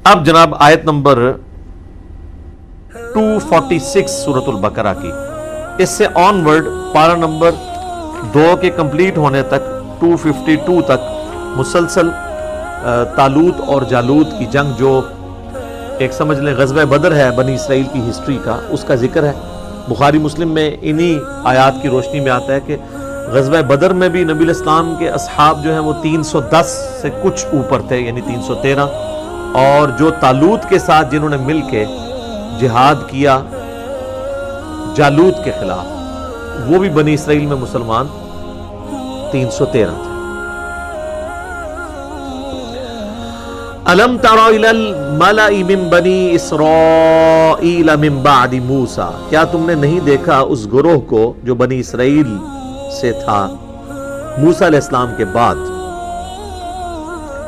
اب جناب آیت نمبر 246 سورۃ البقرہ کی، اس سے آن ورڈ پارہ نمبر 2 کے کمپلیٹ ہونے تک 252 تک مسلسل طالوت اور جالوت کی جنگ، جو ایک سمجھ لیں غزوہ بدر ہے بنی اسرائیل کی ہسٹری کا، اس کا ذکر ہے۔ بخاری مسلم میں انہی آیات کی روشنی میں آتا ہے کہ غزوہ بدر میں بھی نبی الاسلام کے اصحاب جو ہیں وہ 310 سے کچھ اوپر تھے، یعنی 313، اور جو طالوت کے ساتھ جنہوں نے مل کے جہاد کیا جالوت کے خلاف، وہ بھی بنی اسرائیل میں مسلمان 313 تھے۔ الم تر الی الملأ من بنی اسرائیل من بعد موسیٰ، کیا تم نے نہیں دیکھا اس گروہ کو جو بنی اسرائیل سے تھا موسیٰ علیہ السلام کے بعد،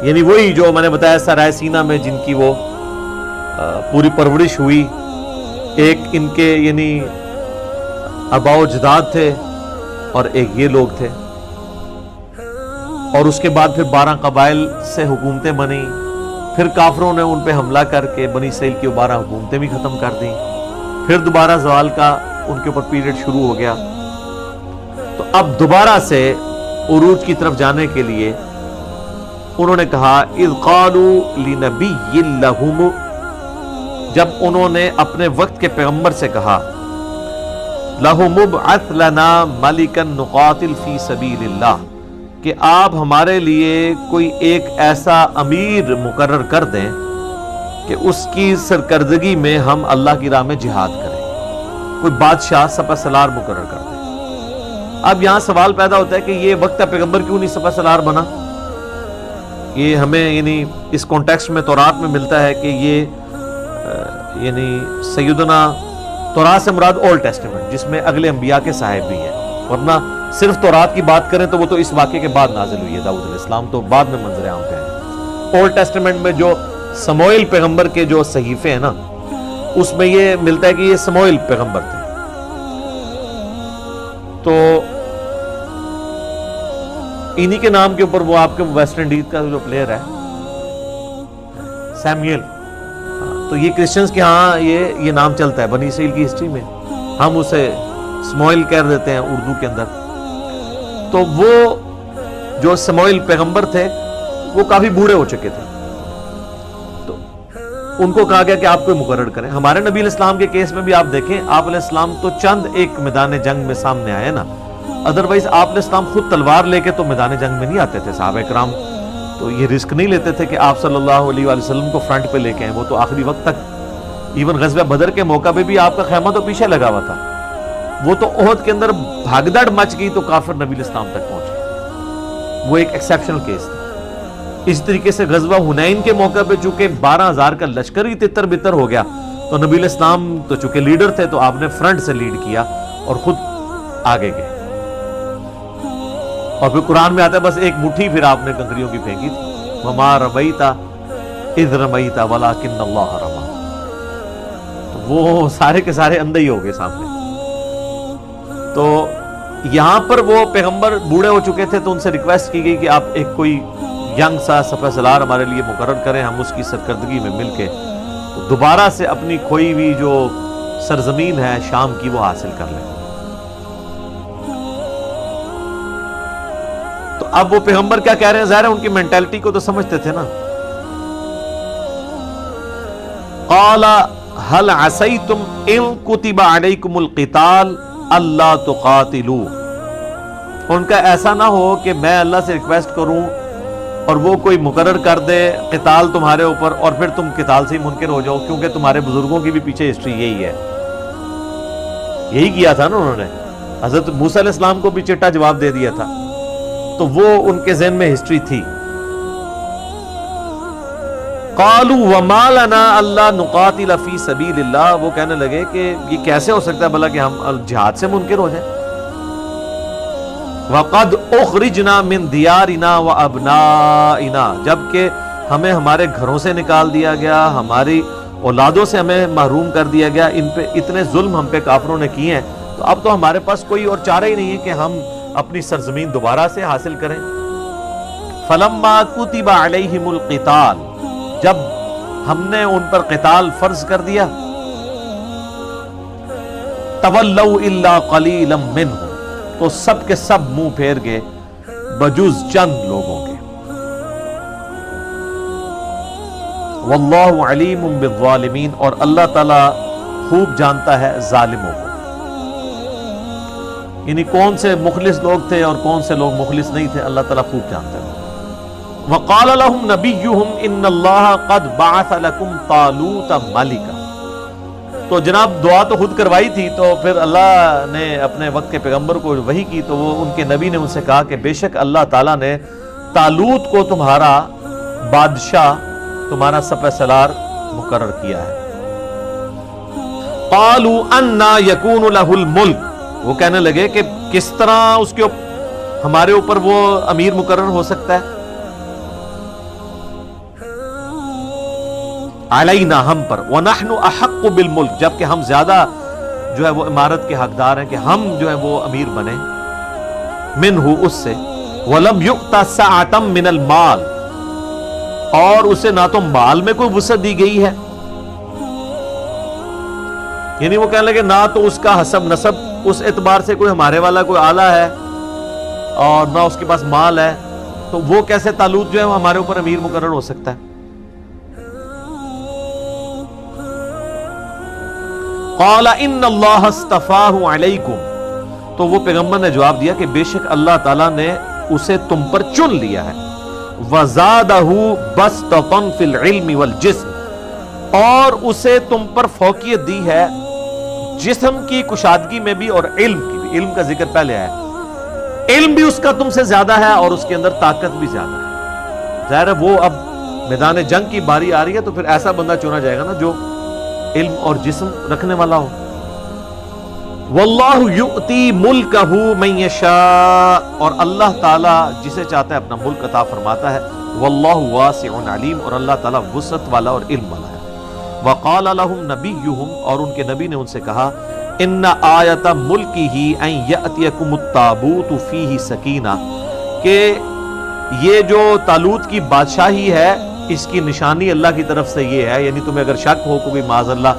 یعنی وہی جو میں نے بتایا سرائے سینا میں جن کی وہ پوری پرورش ہوئی، ایک ان کے یعنی آباء و اجداد تھے اور ایک یہ لوگ تھے، اور اس کے بعد پھر 12 قبائل سے حکومتیں بنی، پھر کافروں نے ان پہ حملہ کر کے بنی اسرائیل کی 12 حکومتیں بھی ختم کر دیں، پھر دوبارہ زوال کا ان کے اوپر پیریڈ شروع ہو گیا۔ تو اب دوبارہ سے عروج کی طرف جانے کے لیے انہوں نے کہا اذ قالوا لنبی لہم، جب انہوں نے اپنے وقت کے پیغمبر سے کہا لہم ابعث لنا ملکا نقاتل فی سبیل اللہ، کہ آپ ہمارے لیے کوئی ایک ایسا امیر مقرر کر دیں کہ اس کی سرکردگی میں ہم اللہ کی راہ میں جہاد کریں، کوئی بادشاہ سپہ سالار مقرر کر دیں۔ اب یہاں سوال پیدا ہوتا ہے کہ یہ وقت پیغمبر کیوں نہیں سپہ سالار بنا؟ یہ ہمیں یعنی اس کانٹیکسٹ میں تورات میں ملتا ہے کہ یہ یعنی سیدنا تورات سے مراد اولڈ ٹیسٹمنٹ، جس میں اگلے انبیاء کے صاحب بھی ہیں، ورنہ صرف تورات کی بات کریں تو وہ تو اس واقعے کے بعد نازل ہوئی ہے، داؤد علیہ السلام تو بعد میں منظر عام پہ ہیں۔ اولڈ ٹیسٹمنٹ میں جو سموئیل پیغمبر کے جو صحیفے ہیں نا، اس میں یہ ملتا ہے کہ یہ سموئیل پیغمبر تھے۔ تو انہی کے نام کے اوپر وہ آپ کے ویسٹ انڈیز کا جو پلیئر ہے سیمیل، تو یہ کرسچنز کے ہاں یہ نام چلتا ہے بنی اسرائیل کی ہسٹری میں، ہم اسے سموئیل کہہ دیتے ہیں اردو کے اندر۔ تو وہ جو سموئیل پیغمبر تھے وہ کافی بوڑھے ہو چکے تھے، تو ان کو کہا گیا کہ آپ کوئی مقرر کریں۔ ہمارے نبی علیہ السلام کے کیس میں بھی آپ دیکھیں، آپ علیہ السلام تو چند ایک میدان جنگ میں سامنے آئے نا، ادروائز آپ علیہ السلام خود تلوار لے کے تو میدان جنگ میں نہیں آتے تھے۔ صحابہ کرام تو یہ رسک نہیں لیتے تھے کہ آپ صلی اللہ علیہ وآلہ وسلم کو فرنٹ پہ لے کے آئیں، وہ تو آخری وقت تک، ایون غزوہ بدر کے موقع پہ بھی آپ کا خیمہ تو پیچھے لگا ہوا تھا، وہ تو احد کے اندر بھاگدڑ مچ گئی تو کافر نبی علیہ السلام تک پہنچے، وہ ایک ایکسیپشنل کیس تھا۔ اس طریقے سے غزوہ حنین کے موقع پہ چونکہ 12,000 کا لشکر ہی تتر بتر ہو گیا، تو نبی علیہ السلام تو چونکہ لیڈر تھے تو آپ نے فرنٹ سے لیڈ کیا اور خود آگے گئے، اور پھر قرآن میں آتا ہے بس ایک مٹھی پھر آپ نے کنکریوں کی پھینکی تھی، وَمَا رَمَيْتَ اِذْ رَمَيْتَ وَلَكِنَّ اللَّهَ رَمَى، تو وہ سارے کے سارے اندھے ہی ہو گئے سامنے۔ تو یہاں پر وہ پیغمبر بوڑھے ہو چکے تھے، تو ان سے ریکویسٹ کی گئی کہ آپ ایک کوئی ینگ سا سپہ سالار ہمارے لیے مقرر کریں، ہم اس کی سرکردگی میں مل کے تو دوبارہ سے اپنی کھوئی ہوئی جو سرزمین ہے شام کی وہ حاصل کر لیں۔ تو اب وہ پیغمبر کیا کہہ رہے ہیں، ظاہر ہے ان کی مینٹیلٹی کو تو سمجھتے تھے نا۔ قال هل عسیتم ان کتب علیکم القتال اللہ تقاتلوا، ان کا ایسا نہ ہو کہ میں اللہ سے ریکویسٹ کروں اور وہ کوئی مقرر کر دے قتال تمہارے اوپر اور پھر تم قتال سے ہی منکر ہو جاؤ، کیونکہ تمہارے بزرگوں کی بھی پیچھے ہسٹری یہی ہے، یہی کیا تھا نا انہوں نے، حضرت موسیٰ علیہ السلام کو بھی چٹا جواب دے دیا تھا، تو وہ ان کے ذہن میں ہسٹری تھی۔ قالوا وما لنا الا نقاتل فی سبیل اللہ، وہ کہنے لگے کہ یہ کیسے ہو سکتا ہے بھلا کہ ہم جہاد سے منکر ہو جائیں۔ وقد اخرجنا من دیارنا وابنائنا، جبکہ ہمیں ہمارے گھروں سے نکال دیا گیا، ہماری اولادوں سے ہمیں محروم کر دیا گیا، ان پہ اتنے ظلم ہم پہ کافروں نے کیے ہیں، تو اب تو ہمارے پاس کوئی اور چارہ ہی نہیں ہے کہ ہم اپنی سرزمین دوبارہ سے حاصل کریں۔ فلما کتب علیہم القتال، جب ہم نے ان پر قتال فرض کر دیا. تولوا الا قلیلا منهم، تو سب کے سب منہ پھیر گئے بجز چند لوگوں کے. واللہ علیم بالظالمین، اور اللہ تعالی خوب جانتا ہے ظالموں کو. یعنی کون سے مخلص لوگ تھے اور کون سے لوگ مخلص نہیں تھے، اللہ تعالیٰ خوب جانتا ہے. وقال لهم نبيهم ان الله قد بعث لكم طالوت ملكا. تو جناب دعا تو خود کروائی تھی، تو پھر اللہ نے اپنے وقت کے پیغمبر کو وحی کی، تو وہ ان کے نبی نے ان سے کہا کہ بے شک اللہ تعالیٰ نے طالوت کو تمہارا بادشاہ، تمہارا سپہ سالار مقرر کیا ہے. قالوا انا يكون له الملك، وہ کہنے لگے کہ کس طرح اس کے ہمارے اوپر وہ امیر مقرر ہو سکتا ہے، علینا ہم پر، ونحن احق بالملک، جبکہ ہم زیادہ جو ہے وہ امارت کے حقدار ہیں کہ ہم جو ہے وہ امیر بنے، منہ اس سے، ولم یؤت سعۃ من المال، اور اسے نہ تو مال میں کوئی وسعت دی گئی ہے. یعنی وہ کہنے لگے نہ تو اس کا حسب نسب اس اعتبار سے کوئی ہمارے والا کوئی اعلیٰ ہے اور نہ اس کے پاس مال ہے، تو وہ کیسے طالوت جو ہے وہ ہمارے اوپر امیر مقرر ہو سکتا ہے. قال ان اللہ اصطفاہ علیکم، تو وہ پیغمبر نے جواب دیا کہ بے شک اللہ تعالیٰ نے اسے تم پر چن لیا ہے. وزادہ بسطۃ فی العلم والجسم، اور اسے تم پر فوقیت دی ہے جسم کی کشادگی میں بھی اور علم کی بھی. علم کا ذکر پہلے آیا، علم بھی اس کا تم سے زیادہ ہے اور اس کے اندر طاقت بھی زیادہ ہے. ظاہر ہے وہ اب میدان جنگ کی باری آ رہی ہے، تو پھر ایسا بندہ چنا جائے گا نا جو علم اور جسم رکھنے والا ہو. واللہ یؤتی ملکہ من یشاء، اور اللہ تعالیٰ جسے چاہتا ہے اپنا ملک عطا فرماتا ہے. واللہ واسع علیم، اور اللہ تعالیٰ وسعت والا اور علم والا ہے. وقال لهم نبیہم، اور ان کے نبی نے ان سے کہا ان آیت ملکہ ان یأتیکم التابوت فیہ سکینہ، کہ یہ جو طالوت کی بادشاہی ہے اس کی نشانی اللہ کی طرف سے یہ ہے. یعنی تمہیں اگر شک ہو کوئی معاذ اللہ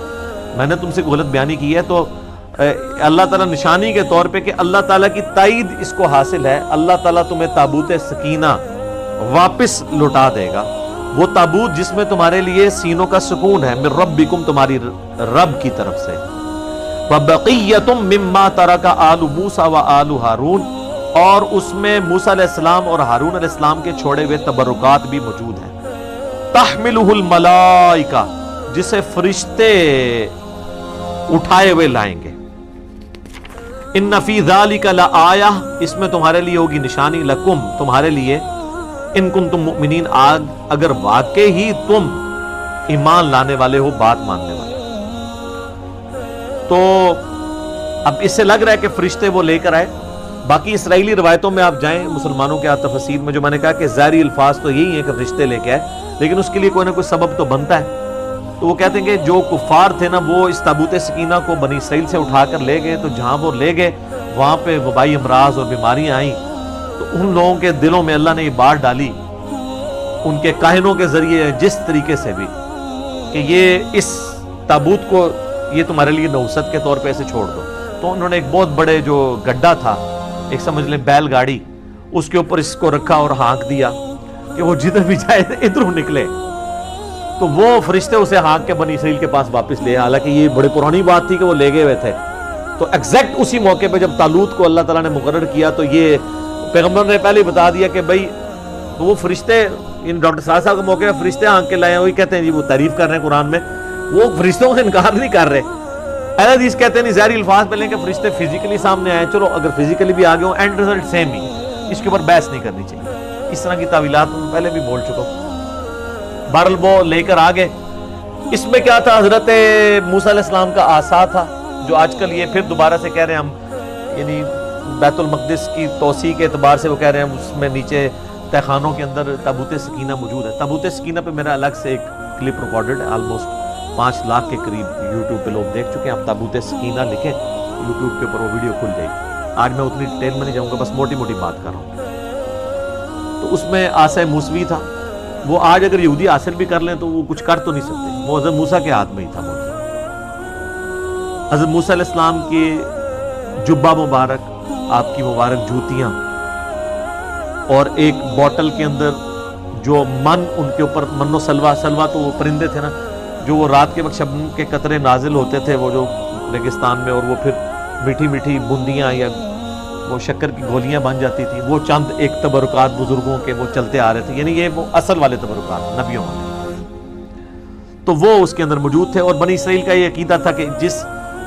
میں نے تم سے کوئی غلط بیانی کی ہے، تو اللہ تعالیٰ نشانی کے طور پہ کہ اللہ تعالیٰ کی تائید اس کو حاصل ہے، اللہ تعالیٰ تمہیں تابوت سکینہ واپس لوٹا دے گا. وہ تابوت جس میں تمہارے لیے سینوں کا سکون ہے، من ربکم، تمہاری رب کی طرف سے. وبقیۃ مما ترک آل موسیٰ وآل ہارون، اور اس میں موسیٰ علیہ السلام اور ہارون علیہ السلام کے چھوڑے ہوئے تبرکات بھی موجود ہیں. تحملہ الملائکہ، جسے فرشتے اٹھائے ہوئے لائیں گے. ان فی ذالک لآیہ، اس میں تمہارے لیے ہوگی نشانی، لکم، تمہارے لیے، ان کنتم مؤمنین، اگر واقعی ہی تم ایمان لانے والے ہو، بات ماننے والے. تو اب اس سے لگ رہا ہے کہ فرشتے وہ لے کر آئے. باقی اسرائیلی روایتوں میں آپ جائیں مسلمانوں کے تفسیر میں، جو میں نے کہا کہ ظاہری الفاظ تو یہی ہیں کہ فرشتے لے کے آئے، لیکن اس کے لیے کوئی نہ کوئی سبب تو بنتا ہے. تو وہ کہتے ہیں کہ جو کفار تھے نا، وہ اس تابوت سکینہ کو بنی اسرائیل سے اٹھا کر لے گئے، تو جہاں وہ لے گئے وہاں پہ وبائی امراض اور بیماریاں آئیں، تو ان لوگوں کے دلوں میں اللہ نے یہ بات ڈالی ان کے کاہنوں کے ذریعے جس طریقے سے بھی، کہ یہ اس تابوت کو یہ تمہارے لیے نوست کے طور پہ ایسے چھوڑ دو. تو انہوں نے ایک بہت بڑے جو گڈھا تھا، ایک سمجھ لیں بیل گاڑی، اس کے اوپر اس کو رکھا اور ہانک دیا کہ وہ جدھر بھی جائے ادھروں نکلے. تو وہ فرشتے اسے ہانک کے بنی اسرائیل کے پاس واپس لے. حالانکہ یہ بڑی پرانی بات تھی کہ وہ لے گئے ہوئے تھے. تو ایگزیکٹ اسی موقع پہ جب طالوت کو اللہ تعالیٰ نے مقرر کیا، تو یہ پیغمبر نے پہلے بتا دیا کہ بھائی وہ فرشتے، ان ڈاکٹر صاحب کا موقع ہے، فرشتے ہانک کے لائے ہیں. وہی کہتے ہیں جی وہ تعریف کر رہے ہیں قرآن میں، وہ فرشتوں کا انکار نہیں کر رہے. اہل حدیث کہتے ہیں نہیں، ظاہری الفاظ پہ لیں کہ فرشتے فزیکلی سامنے آئے. چلو اگر فزیکلی بھی آگے ہوں، اینڈ رزلٹ سیم ہی، اس کے اوپر بحث نہیں کرنی چاہیے. اس طرح کی تعویلات میں پہلے بھی بول چکا ہوں. بہرحال وہ لے کر آگے. اس میں کیا تھا؟ حضرت موسیٰ علیہ السلام کا عصا تھا، جو آج کل یہ پھر دوبارہ سے کہہ رہے ہیں ہم، یعنی بیت المقدس کی توسیع کے اعتبار سے وہ کہہ رہے ہیں اس میں نیچے تہ خانوں کے اندر تابوت سکینہ موجود ہے. تابوت سکینہ پہ میرا الگ سے ایک کلپ ریکارڈڈ ہے، آلموسٹ 5 لاکھ کے قریب یوٹیوب پہ لوگ دیکھ چکے ہیں. آپ تابوت سکینہ لکھیں یوٹیوب کے اوپر، وہ ویڈیو کھل جائے گی. آج میں اتنی ڈیٹیل میں نہیں جاؤں گا، بس موٹی موٹی بات کر رہا ہوں. تو اس میں عصا موسوی تھا، وہ آج اگر یہودی حاصل بھی کر لیں تو وہ کچھ کر تو نہیں سکتے، وہ حضرت موسیٰ کے ہاتھ میں ہی تھا موجود۔ حضرت موسیٰ علیہ السلام کے جبہ مبارک، آپ کی مبارک جوتیاں، اور ایک بوٹل کے اندر جو من ان کے اوپر، من و سلوا، سلوا تو وہ پرندے تھے نا جو وہ رات کے وقت شبنم کے قطرے نازل ہوتے تھے وہ جو ریگستان میں، اور وہ پھر میٹھی میٹھی بوندیاں یا وہ شکر کی گولیاں بن جاتی تھی، وہ چند ایک تبرکات بزرگوں کے وہ چلتے آ رہے تھے، یعنی یہ وہ اصل والے تبرکات نبیوں والے، تو وہ اس کے اندر موجود تھے۔ اور بنی اسرائیل کا یہ عقیدہ تھا کہ جس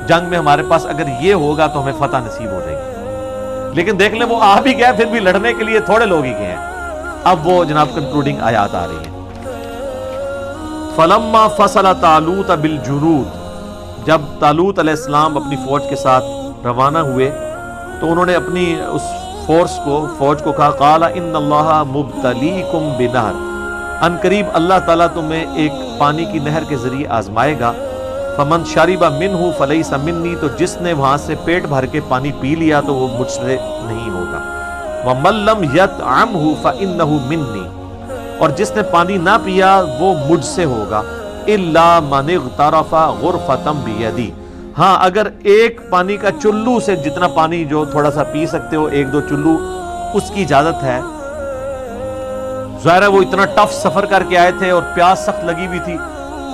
جنگ میں ہمارے پاس اگر یہ ہوگا تو ہمیں فتح نصیب ہو جائے گی، لیکن دیکھ لیں وہ آ بھی گئے، پھر بھی لڑنے کے لیے تھوڑے لوگ ہی گئے ہیں۔ اب وہ جناب کنکلوڈنگ آیات آ رہی ہیں۔ فَلَمَّا فَصَلَ طَالُوتَ بِالْجُنُودِ، جب طالوت علیہ السلام اپنی فوج کے ساتھ روانہ ہوئے تو انہوں نے اپنی اس فوج کو کہا قَالَ إِنَّ اللَّهَ مُبْتَلِيكُمْ بِنَهْرٍ، ان قریب اللہ تعالیٰ تمہیں ایک پانی کی نہر کے ذریعے آزمائے گا، فَمَنْ شَرِبَ مِنْهُ فَلَيْسَ مِنِّي، تو جس نے وہاں سے پیٹ بھر کے پانی پی لیا تو وہ مجھ سے نہیں ہوگا، وَمَنْ لَمْ يَطْعَمْهُ فَإِنَّهُ مِنِّي، اور جس نے پانی نہ پیا وہ مجھ سے ہوگا، إِلَّا مَنِ اغْتَرَفَ غُرْفَةً بِيَدِهِ، ہاں اگر ایک پانی کا چلو سے جتنا پانی جو تھوڑا سا پی سکتے ہو، ایک دو چلو، اس کی اجازت ہے۔ ظاہر ہے وہ اتنا ٹف سفر کر کے آئے تھے اور پیاس سخت لگی ہوئی تھی،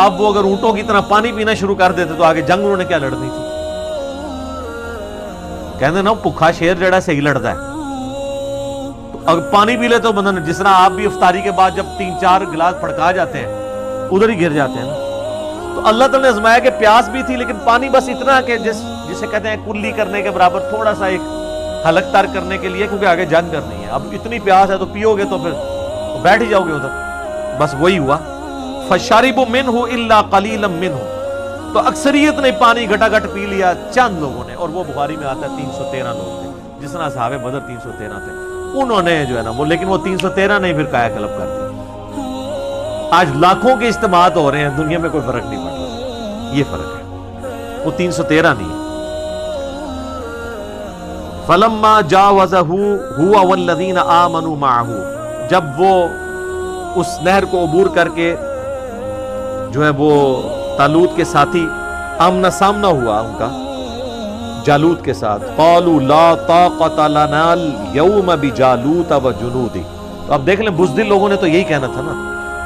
اب وہ اگر اونٹوں کی طرح پانی پینا شروع کر دیتے تو آگے جنگ انہوں نے کیا لڑنی تھی؟ کہتے نا بھوکا شیر جڑا صحیح لڑتا ہے، تو اگر پانی پی لے تو بندہ نے، جس طرح آپ بھی افطاری کے بعد جب 3-4 گلاس پھڑکا جاتے ہیں ادھر ہی گر جاتے ہیں نا، تو اللہ تعالیٰ نے آزمایا کہ پیاس بھی تھی لیکن پانی بس اتنا کہ جسے کہتے ہیں کلی کرنے کے برابر، تھوڑا سا ایک حلق تر کرنے کے لیے، کیونکہ آگے جنگ کرنی ہے، اب اتنی پیاس ہے تو پیو گے تو پھر بیٹھ ہی جاؤ گے ادھر، بس وہی ہوا۔ فَشَرِبُوا مِنْهُ إِلَّا قَلِيلًا مِنْهُ، تو اکثریت نے پانی گھٹا گھٹ پی لیا، چند لوگوں نے، اور وہ بخاری میں آتا ہے 313 لوگ تھے، جس طرح صحابہ بدر 313 تھے، انہوں نے جو ہے نا وہ، لیکن وہ 313 نہیں پھر کایا کلب کر دی۔ آج لاکھوں کے اجتماعات ہو رہے ہیں، دنیا میں کوئی فرق نہیں پڑ رہا، یہ فرق ہے، وہ 313 نہیں ہے۔ فَلَمَّا جَاوَزَهُ هُوَ وَالَّذِينَ آمَنُوا مَعَهُ، جب وہ اس نہر کو عبور کر کے جو ہے وہ طالوت کے ساتھی آمنا سامنا ہوا ان کا جالوت کے ساتھ، قَالُوا لَا طَاقَةَ لَنَا الْيَوْمَ بِجَالُوتَ وَجُنُودِهِ، تو اب دیکھ لیں بزدل لوگوں نے تو یہی کہنا تھا نا،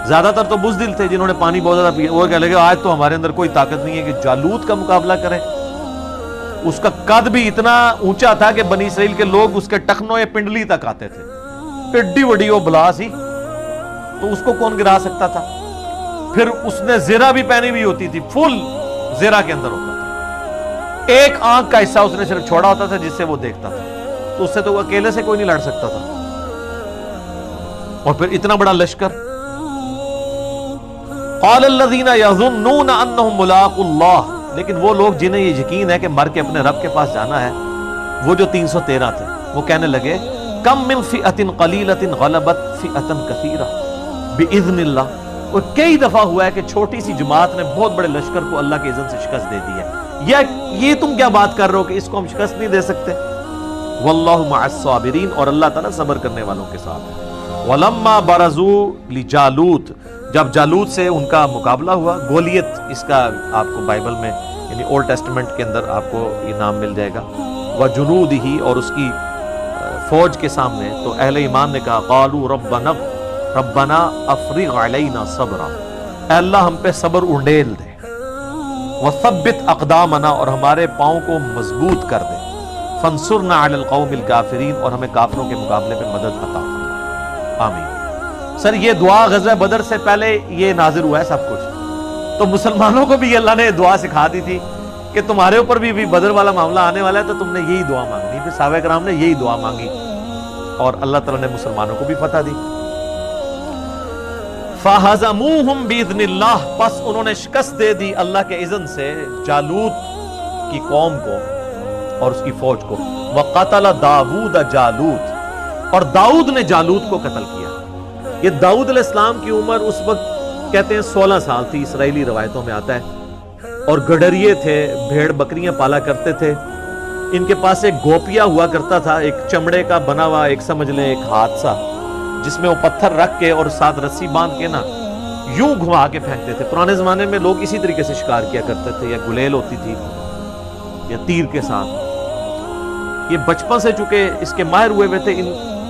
زیادہ تر تو بزدل تھے جنہوں نے پانی بہت زیادہ پیا، وہ کہہ لگے آج تو ہمارے اندر کوئی طاقت نہیں ہے کہ جالوت کا مقابلہ کریں، اس کا قد بھی اتنا اونچا تھا کہ بنی اسرائیل کے لوگ اس کے ٹخنوں یا پنڈلی تک آتے تھے، ایڈی وڈی وہ بلا سی، تو اس کو کون گرا سکتا تھا؟ پھر اس نے زیرہ بھی پہنی ہوئی ہوتی تھی، فل زیرہ کے اندر ہوتا تھا، ایک آنکھ کا حصہ اس نے صرف چھوڑا ہوتا تھا جس سے وہ دیکھتا تھا، تو اس سے تو اکیلے سے کوئی نہیں لڑ سکتا تھا، اور پھر اتنا بڑا لشکر۔ قال الذین یظنون انہم ملاقو اللہ، لیکن وہ لوگ جنہیں یہ یقین ہے کہ مر کے اپنے رب کے پاس جانا ہے، وہ جو 313 تھے، وہ کہنے لگے کم من فئۃ قلیلۃ غلبت فئۃ کثیرہ باذن اللہ، اور کئی دفعہ ہوا ہے کہ چھوٹی سی جماعت نے بہت بڑے لشکر کو اللہ کے اذن سے شکست دے دی ہے، یا یہ تم کیا بات کر رہے ہو کہ اس کو ہم شکست نہیں دے سکتے؟ واللہ مع الصابرین، اور اللہ تعالیٰ صبر کرنے والوں کے ساتھ ہے۔ ولما برزوا لجالوت، جب جالوت سے ان کا مقابلہ ہوا، گولیت اس کا آپ کو بائبل میں یعنی اولڈ ٹیسٹمنٹ کے اندر آپ کو یہ نام مل جائے گا، وجنودہ، اور اس کی فوج کے سامنے، تو اہل ایمان نے کہا قالوا ربنا افرغ علینا صبرا، اے اللہ ہم پہ صبر انڈیل دے، وثبت اقدامنا، اور ہمارے پاؤں کو مضبوط کر دے، فانصرنا علی القوم الکافرین، اور ہمیں کافروں کے مقابلے میں مدد عطا فرما، آمین۔ سر یہ دعا غزوہ بدر سے پہلے یہ نازل ہوا ہے سب کچھ، تو مسلمانوں کو بھی اللہ نے دعا سکھا دی تھی کہ تمہارے اوپر بھی بدر والا معاملہ آنے والا ہے، تو تم نے یہی دعا مانگنی، پھر صحابہ کرام نے یہی دعا مانگی، اور اللہ تعالیٰ نے مسلمانوں کو بھی فتح دی۔ فَهَزَمُوهُمْ بِإِذْنِ اللَّهِ، پس انہوں نے شکست دے دی اللہ کے اذن سے جالوت کی قوم کو اور اس کی فوج کو۔ وَقَتَلَ دَاوُودَ جالوت، اور داؤد نے جالوت کو قتل کیا۔ یہ داؤد علیہ السلام کی عمر اس وقت کہتے ہیں 16 سال تھی، اسرائیلی روایتوں میں آتا ہے، اور گڈریے تھے، بھیڑ بکریاں پالا کرتے تھے، ان کے پاس ایک گوپیا ہوا کرتا تھا، ایک چمڑے کا بنا ہوا، ایک سمجھ لیں ایک ہاتھ سا، جس میں وہ پتھر رکھ کے اور ساتھ رسی باندھ کے نا یوں گھما کے پھینکتے تھے. پرانے زمانے میں لوگ اسی طریقے سے شکار کیا کرتے تھے, یا گلیل ہوتی تھی یا تیر کے ساتھ. یہ بچپن سے چونکہ اس کے ماہر ہوئے تھے,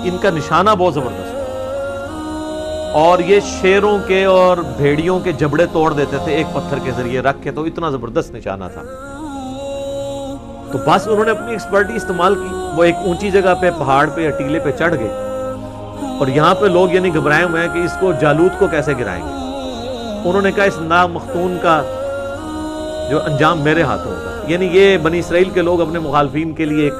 ان کا نشانہ بہت زبردست تھا, اور یہ شیروں کے اور بھیڑیوں کے جبڑے توڑ دیتے تھے ایک پتھر کے ذریعے رکھ کے, تو اتنا زبردست نشانہ تھا. تو بس انہوں نے اپنی ایکسپرٹی استعمال کی. وہ ایک اونچی جگہ پہ پہاڑ پہ یا ٹیلے پہ چڑھ گئے, اور یہاں پہ لوگ یعنی گھبرائے ہوئے ہیں کہ اس کو جالوت کو کیسے گرائیں گے. انہوں نے کہا اس نامختون کا جو انجام میرے ہاتھوں ہوگا. یعنی یہ بنی اسرائیل کے لوگ اپنے مخالفین کے لیے ایک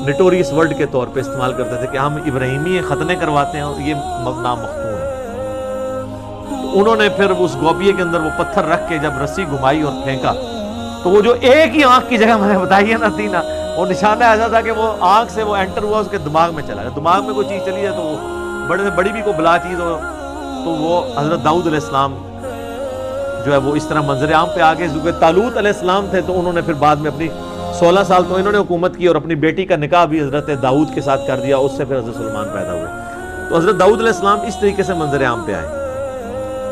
نٹوریس ورڈ کے طور پہ استعمال کرتے تھے کہ ہم ابراہیمی ختنے کرواتے ہیں اور یہ نامختون ہے. تو انہوں نے پھر اس گوبیے کے اندر وہ پتھر رکھ کے جب رسی گھمائی اور پھینکا, تو وہ جو ایک ہی آنکھ کی جگہ میں نے بتائی ہے نا تھی نا, وہ نشانہ ایسا تھا کہ وہ آنکھ سے وہ انٹر ہوا اس کے دماغ میں چلا گیا. دماغ میں کوئی چیز چلی جائے تو وہ بڑے سے بڑی بھی کوئی بلا چیز ہو تو وہ حضرت داؤد علیہ السلام جو ہے وہ اس طرح منظر عام پہ آ گئے. کیونکہ طالوت علیہ السلام تھے تو انہوں نے پھر بعد میں اپنی 16 سال تو انہوں نے حکومت کی, اور اپنی بیٹی کا نکاح بھی حضرت داؤد کے ساتھ کر دیا. اس سے پھر حضرت سلیمان پیدا ہوئے. تو حضرت داؤد علیہ السلام اس طریقے سے منظر عام پہ آئے.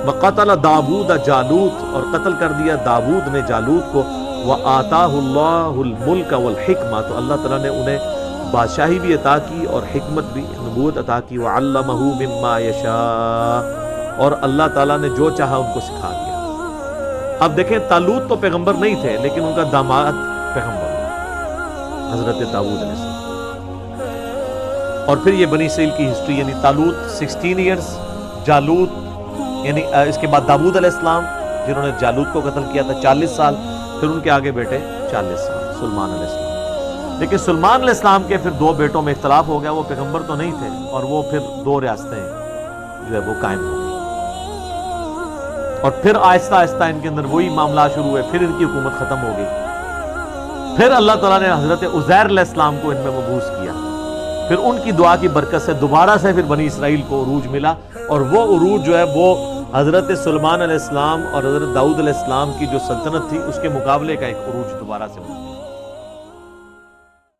وَقَتَلَ دَاوُودَ جالوت, اور قتل کر دیا داود نے جالوت کو. وَآتَاهُ اللَّهُ الْمُلْكَ وَالْحِكْمَةَ, تو اللہ تعالیٰ نے انہیں بادشاہی بھی عطا کی اور حکمت بھی, نبوت عطا کی. وَعَلَّمَهُ مِمَّا يَشَاءُ, اور اللہ تعالیٰ نے جو چاہا ان کو سکھا دیا. اب دیکھیں طالوت تو پیغمبر نہیں تھے, لیکن ان کا داماد پیغمبر حضرت داؤد علیہ السلام. اور پھر یہ بنی اسرائیل کی ہسٹری, یعنی طالوت 16 ایئرز, جالوت یعنی اس کے بعد داؤد علیہ السلام جنہوں نے جالوت کو قتل کیا تھا 40 سال, پھر ان کے آگے بیٹے 40 سال سلیمان علیہ السلام. لیکن سلیمان علیہ السلام کے پھر 2 بیٹوں میں اختلاف ہو گیا, وہ پیغمبر تو نہیں تھے, اور وہ پھر 2 ریاستیں جو ہے وہ قائم ہو گئی. اور پھر آہستہ آہستہ ان کے اندر وہی معاملات شروع ہوئے, پھر ان کی حکومت ختم ہو گئی. پھر اللہ تعالیٰ نے حضرت عزیر علیہ السلام کو ان میں مبعوث کیا. پھر ان کی دعا کی برکت سے دوبارہ سے پھر بنی اسرائیل کو عروج ملا, اور وہ عروج جو ہے وہ حضرت سلیمان علیہ السلام اور حضرت داؤد علیہ السلام کی جو سلطنت تھی اس کے مقابلے کا ایک عروج دوبارہ سے ملا.